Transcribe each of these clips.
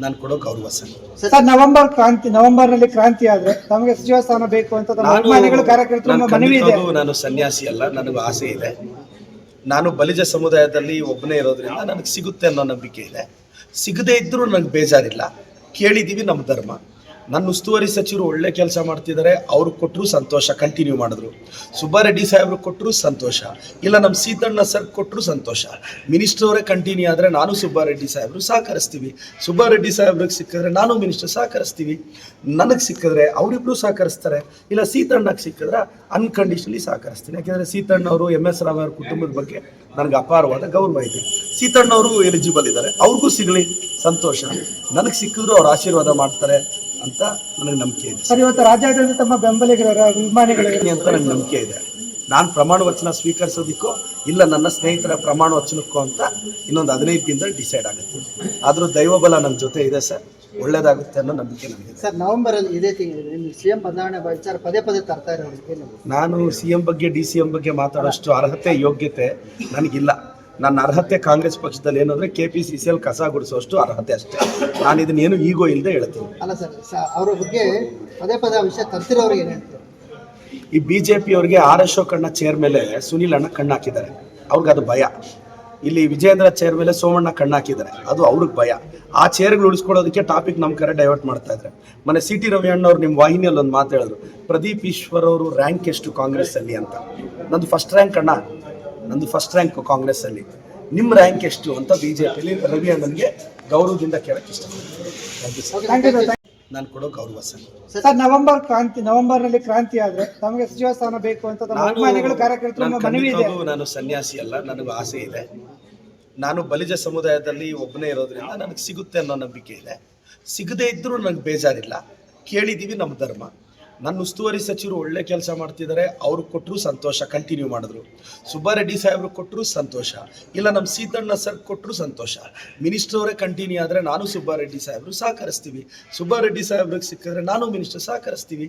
ನಾನು ಕೊಡೋ ಗೌರವ ಸರ್. ಸರ್, ನವೆಂಬರ್ನಲ್ಲಿ ಕ್ರಾಂತಿ ಆದ್ರೆ ತಮಗೆ ಸಚಿವ ಸ್ಥಾನ ಬೇಕು ಅಂತ ತಮ್ಮ ಅಭಿಮಾನಿಗಳು ಕಾರ್ಯಕರ್ತರು ಮನವಿ ಇದೆ. ನಾನು ಸನ್ಯಾಸಿ ಅಲ್ಲ, ನನಗೂ ಆಸೆ ಇದೆ. ನಾನು ಬಲಿಜ ಸಮುದಾಯದಲ್ಲಿ ಒಬ್ಬನೇ ಇರೋದ್ರಿಂದ ನನಗೆ ಸಿಗುತ್ತೆ ಅನ್ನೋ ನಂಬಿಕೆ ಇದೆ. ಸಿಗದೇ ಇದ್ದರೂ ನನಗೆ ಬೇಜಾರಿಲ್ಲ. ಕೇಳಿದ್ದೀವಿ, ನಮ್ಮ ಧರ್ಮ. ನನ್ನ ಉಸ್ತುವಾರಿ ಸಚಿವರು ಒಳ್ಳೆ ಕೆಲಸ ಮಾಡ್ತಿದ್ದಾರೆ, ಅವ್ರು ಕೊಟ್ಟರು ಸಂತೋಷ, ಕಂಟಿನ್ಯೂ ಮಾಡಿದ್ರು. ಸುಬ್ಬಾರೆಡ್ಡಿ ಸಾಹೇಬ್ರು ಕೊಟ್ಟರು ಸಂತೋಷ, ಇಲ್ಲ ನಮ್ಮ ಸೀತಣ್ಣ ಸರ್ ಕೊಟ್ಟರು ಸಂತೋಷ. ಮಿನಿಸ್ಟರ್ ಅವರೇ ಕಂಟಿನ್ಯೂ ಆದರೆ ನಾನು ಸುಬ್ಬಾರೆಡ್ಡಿ ಸಾಹೇಬ್ರು ಸಹಕರಿಸ್ತೀವಿ. ಸುಬ್ಬಾರೆಡ್ಡಿ ಸಾಹೇಬ್ರಿಗೆ ಸಿಕ್ಕಿದ್ರೆ ನಾನು ಮಿನಿಸ್ಟರ್ ಸಹಕರಿಸ್ತೀವಿ. ನನಗೆ ಸಿಕ್ಕಿದ್ರೆ ಅವರಿಬ್ಬರು ಸಹಕರಿಸ್ತಾರೆ, ಇಲ್ಲ ಸೀತಣ್ಣಗೆ ಸಿಕ್ಕಿದ್ರೆ ಅನ್ಕಂಡೀಷನಲಿ ಸಹಕರಿಸ್ತೀನಿ. ಯಾಕೆಂದರೆ ಸೀತಣ್ಣವರು MS ರಾವ್ ಅವ್ರ ಕುಟುಂಬದ ಬಗ್ಗೆ ನನಗೆ ಅಪಾರವಾದ ಗೌರವ ಇದೆ. ಸೀತಣ್ಣವರು ಎಲಿಜಿಬಲ್ ಇದ್ದಾರೆ, ಅವ್ರಿಗೂ ಸಿಗಲಿ ಸಂತೋಷ. ನನಗೆ ಸಿಕ್ಕಿದ್ರು ಅವ್ರು ಆಶೀರ್ವಾದ ಮಾಡ್ತಾರೆ ಅಂತ ನನಗೆ ನಂಬಿಕೆ ಇದೆ. ಸರ್, ಇವತ್ತು ರಾಜ್ಯಾದ್ಯಂತ ತಮ್ಮ ಬೆಂಬಲಿಗರ ಅಭಿಮಾನಿಗಳಿಗೆ ಅಂತ ನನಗೆ ನಂಬಿಕೆ ಇದೆ. ನಾನು ಪ್ರಮಾಣ ವಚನ ಸ್ವೀಕರಿಸೋದಕ್ಕೋ ಇಲ್ಲ ನನ್ನ ಸ್ನೇಹಿತರ ಪ್ರಮಾಣ ವಚನಕ್ಕೋ ಅಂತ ಇನ್ನೊಂದು 15 ದಿನದಲ್ಲಿ ಡಿಸೈಡ್ ಆಗುತ್ತೆ. ಆದರೂ ದೈವಬಲ ನನ್ನ ಜೊತೆ ಇದೆ ಸರ್, ಒಳ್ಳೇದಾಗುತ್ತೆ ಅನ್ನೋ ನಂಬಿಕೆ ನನಗಿದೆ. ಸರ್, ನವೆಂಬರಲ್ಲಿ ಇದೇ ತಿಂಗಳಲ್ಲಿ CM ಬದಲಾವಣೆ ವಿಚಾರ ಪದೇ ತರ್ತಾ ಇರೋದಕ್ಕೆ ನಾನು CM ಬಗ್ಗೆ DCM ಬಗ್ಗೆ ಮಾತಾಡೋಷ್ಟು ಅರ್ಹತೆ ಯೋಗ್ಯತೆ ನನಗಿಲ್ಲ. ನನ್ನ ಅರ್ಹತೆ ಕಾಂಗ್ರೆಸ್ ಪಕ್ಷದಲ್ಲಿ ಏನಂದ್ರೆ KPCCL ಕಸ ಗುಡಿಸೋಷ್ಟು ಅರ್ಹತೆ ಅಷ್ಟೇ. ನಾನು ಇದನ್ನೇನು ಈಗೋ ಇಲ್ಲದೆ ಹೇಳ್ತೀನಿ. ಅಲ್ಲ ಸರ್, ಅವರ ಬಗ್ಗೆ ಪದೇ ವಿಷಯ ತರ್ತಿರೋರಿಗೆ ಏನು ಹೇಳ್ತಾರೆ? ಈ BJP ಅವರಿಗೆ R ಅಶೋಕಣ್ಣ ಚೇರ್ ಮೇಲೆ ಸುನಿಲ್ ಅಣ್ಣ ಕಣ್ಣು ಹಾಕಿದ್ದಾರೆ, ಅವ್ರಿಗೆ ಅದು ಭಯ. ಇಲ್ಲಿ ವಿಜೇಂದ್ರ ಚೇರ್ ಮೇಲೆ ಸೋಮಣ್ಣ ಕಣ್ಣು ಹಾಕಿದ್ದಾರೆ, ಅದು ಅವ್ರಿಗೆ ಭಯ. ಆ ಚೇರ್ಗಳು ಉಳಿಸ್ಕೊಳ್ಳೋದಕ್ಕೆ ಟಾಪಿಕ್ ನಮ್ಮ ಕಡೆ ಡೈವರ್ಟ್ ಮಾಡ್ತಾ ಇದ್ದಾರೆ. ಮೊನ್ನೆ CT ರವಿ ಅಣ್ಣವ್ರು ನಿಮ್ಮ ವಾಹಿನಿಯಲ್ಲಿ ಒಂದು ಮಾತು ಹೇಳಿದ್ರು, ಪ್ರದೀಪ್ ಈಶ್ವರ್ ಅವರು ರ್ಯಾಂಕ್ ಎಷ್ಟು ಕಾಂಗ್ರೆಸ್ ಅಲ್ಲಿ ಅಂತ. ನಂದು ಫಸ್ಟ್ ರ್ಯಾಂಕ್ ಅಣ್ಣ, ನಂದು ಫಸ್ಟ್ ರ್ಯಾಂಕ್ ಕಾಂಗ್ರೆಸ್ ಅಲ್ಲಿ. ನಿಮ್ಮ ರ್ಯಾಂಕ್ ಎಷ್ಟು ಅಂತ BJPಲಿ ರವಿ ಅಣ್ಣನಿಗೆ ಗೌರವದಿಂದ ಕೇಳಕ್ಕೆ ಇಷ್ಟಪಡ್ತೀನಿ. ನಾನು ಕೊಡೋ ಗೌರವ ಸರ್. ಸರ್, ನವೆಂಬರ್ನಲ್ಲಿ ಕ್ರಾಂತಿ ಆದ್ರೆ ತಮಗೆ ಸಚಿವ ಸ್ಥಾನ ಬೇಕು ಅಂತ ತಮ್ಮ ಅಭಿಮಾನಿಗಳು ಕಾರ್ಯಕರ್ತರು ಮನವಿ ಇದೆ. ನಾನು ಸನ್ಯಾಸಿ ಅಲ್ಲ, ನನಗೂ ಆಸೆ ಇದೆ. ನಾನು ಬಲಿಜ ಸಮುದಾಯದಲ್ಲಿ ಒಬ್ಬನೇ ಇರೋದ್ರಿಂದ ನನಗೆ ಸಿಗುತ್ತೆ ಅನ್ನೋ ನಂಬಿಕೆ ಇದೆ. ಸಿಗದೇ ಇದ್ದರೂ ನನಗೆ ಬೇಜಾರಿಲ್ಲ. ಕೇಳಿದ್ದೀವಿ, ನಮ್ಮ ಧರ್ಮ. ನನ್ನ ಉಸ್ತುವಾರಿ ಸಚಿವರು ಒಳ್ಳೆ ಕೆಲಸ ಮಾಡ್ತಿದ್ದಾರೆ, ಅವ್ರು ಕೊಟ್ಟರು ಸಂತೋಷ, ಕಂಟಿನ್ಯೂ ಮಾಡಿದ್ರು. ಸುಬ್ಬಾರೆಡ್ಡಿ ಸಾಹೇಬ್ರು ಕೊಟ್ಟರು ಸಂತೋಷ, ಇಲ್ಲ ನಮ್ಮ ಸೀತಣ್ಣ ಸರ್ ಕೊಟ್ಟರು ಸಂತೋಷ. ಮಿನಿಸ್ಟರ್ ಅವರೇ ಕಂಟಿನ್ಯೂ ಆದರೆ ನಾನು ಸುಬ್ಬಾರೆಡ್ಡಿ ಸಾಹೇಬ್ರು ಸಹಕರಿಸ್ತೀವಿ. ಸುಬ್ಬಾರೆಡ್ಡಿ ಸಾಹೇಬ್ರಿಗೆ ಸಿಕ್ಕಿದ್ರೆ ನಾನು ಮಿನಿಸ್ಟರ್ ಸಹಕರಿಸ್ತೀವಿ.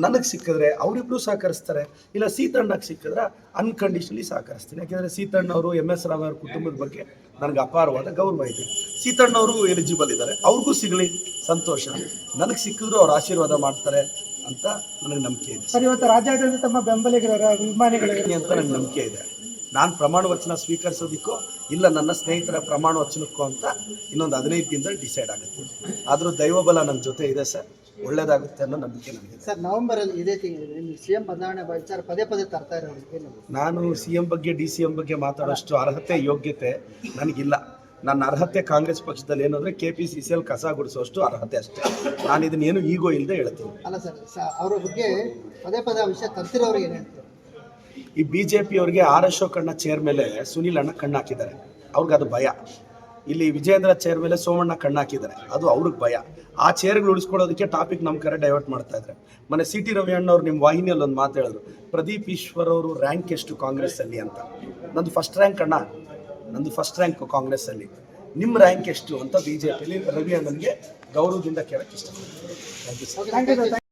ನನಗೆ ಸಿಕ್ಕಿದ್ರೆ ಅವರಿಬ್ಬರು ಸಹಕರಿಸ್ತಾರೆ, ಇಲ್ಲ ಸೀತಣ್ಣಗೆ ಸಿಕ್ಕಿದ್ರೆ ಅನ್ಕಂಡೀಷನಲಿ ಸಹಕರಿಸ್ತೀನಿ. ಯಾಕೆಂದರೆ ಸೀತಣ್ಣವರು MS ರಾವ್ ಅವ್ರ ಕುಟುಂಬದ ಬಗ್ಗೆ ನನಗೆ ಅಪಾರವಾದ ಗೌರವ ಇದೆ. ಸೀತಣ್ಣವರು ಎಲಿಜಿಬಲ್ ಇದ್ದಾರೆ, ಅವ್ರಿಗೂ ಸಿಗಲಿ ಸಂತೋಷ. ನನಗೆ ಸಿಕ್ಕಿದ್ರು ಅವ್ರು ಆಶೀರ್ವಾದ ಮಾಡ್ತಾರೆ ಅಂತ ನನಗೆ ನಂಬಿಕೆ ಇದೆ. ಸರ್, ಇವತ್ತು ರಾಜ್ಯಾದ್ಯಂತ ತಮ್ಮ ಬೆಂಬಲಿಗರ ಅಭಿಮಾನಿಗಳಿಗೆ ಅಂತ ನನಗೆ ನಂಬಿಕೆ ಇದೆ. ನಾನು ಪ್ರಮಾಣ ವಚನ ಸ್ವೀಕರಿಸೋದಕ್ಕೋ ಇಲ್ಲ ನನ್ನ ಸ್ನೇಹಿತರ ಪ್ರಮಾಣ ವಚನಕ್ಕೋ ಅಂತ ಇನ್ನೊಂದು 15 ದಿನದಲ್ಲಿ ಡಿಸೈಡ್ ಆಗುತ್ತೆ. ಆದರೂ ದೈವಬಲ ನನ್ನ ಜೊತೆ ಇದೆ ಸರ್, ಒಳ್ಳೇದಾಗುತ್ತೆ ಅನ್ನೋ ನಂಬಿಕೆ ನನಗಿದೆ. ಸರ್, ನವೆಂಬರಲ್ಲಿ ಇದೇ ತಿಂಗಳಲ್ಲಿ CM ಬದಲಾವಣೆ ವಿಚಾರ ಪದೇ ತರ್ತಾ ಇರೋದಕ್ಕೆ ನಾನು CM ಬಗ್ಗೆ DCM ಬಗ್ಗೆ ಮಾತಾಡೋಷ್ಟು ಅರ್ಹತೆ ಯೋಗ್ಯತೆ ನನಗಿಲ್ಲ. ನನ್ನ ಅರ್ಹತೆ ಕಾಂಗ್ರೆಸ್ ಪಕ್ಷದಲ್ಲಿ ಏನಂದ್ರೆ KPCCL ಕಸ ಗುಡಿಸೋಷ್ಟು ಅರ್ಹತೆ ಅಷ್ಟೇ. ನಾನು ಇದನ್ನೇನು ಈಗೋ ಇಲ್ಲದೆ ಹೇಳ್ತೀನಿ. ಅಲ್ಲ ಸರ್, ಅವರ ಬಗ್ಗೆ ಪದೇ ವಿಷಯ ತರ್ತಿರೋರಿಗೆ ಏನು ಹೇಳ್ತಾರೆ? ಈ BJP ಅವರಿಗೆ R ಅಶೋಕಣ್ಣ ಚೇರ್ ಮೇಲೆ ಸುನಿಲ್ ಅಣ್ಣ ಕಣ್ಣು ಹಾಕಿದ್ದಾರೆ, ಅವ್ರಿಗೆ ಅದು ಭಯ. ಇಲ್ಲಿ ವಿಜೇಂದ್ರ ಚೇರ್ ಮೇಲೆ ಸೋಮಣ್ಣ ಕಣ್ಣು ಹಾಕಿದ್ದಾರೆ, ಅದು ಅವ್ರಿಗೆ ಭಯ. ಆ ಚೇರ್ಗಳು ಉಳಿಸ್ಕೊಳ್ಳೋದಕ್ಕೆ ಟಾಪಿಕ್ ನಮ್ಮ ಕಡೆ ಡೈವರ್ಟ್ ಮಾಡ್ತಾ ಇದ್ದಾರೆ. ಮೊನ್ನೆ CT ರವಿ ಅಣ್ಣವ್ರು ನಿಮ್ಮ ವಾಹಿನಿಯಲ್ಲಿ ಒಂದು ಮಾತು ಹೇಳಿದ್ರು, ಪ್ರದೀಪ್ ಈಶ್ವರ್ ಅವರು ರ್ಯಾಂಕ್ ಎಷ್ಟು ಕಾಂಗ್ರೆಸ್ ಅಲ್ಲಿ ಅಂತ. ನಂದು ಫಸ್ಟ್ ರ್ಯಾಂಕ್ ಅಣ್ಣ, ನಂದು ಫಸ್ಟ್ ರ್ಯಾಂಕ್ ಕಾಂಗ್ರೆಸ್ ಅಲ್ಲಿ. ನಿಮ್ಮ ರ್ಯಾಂಕ್ ಎಷ್ಟು ಅಂತ BJPಲಿ ರವಿ ಅಣ್ಣನಿಗೆ ಗೌರವದಿಂದ ಕೇಳಕ್ಕೆ ಇಷ್ಟಪಡ್ತೀನಿ. Thank you sir.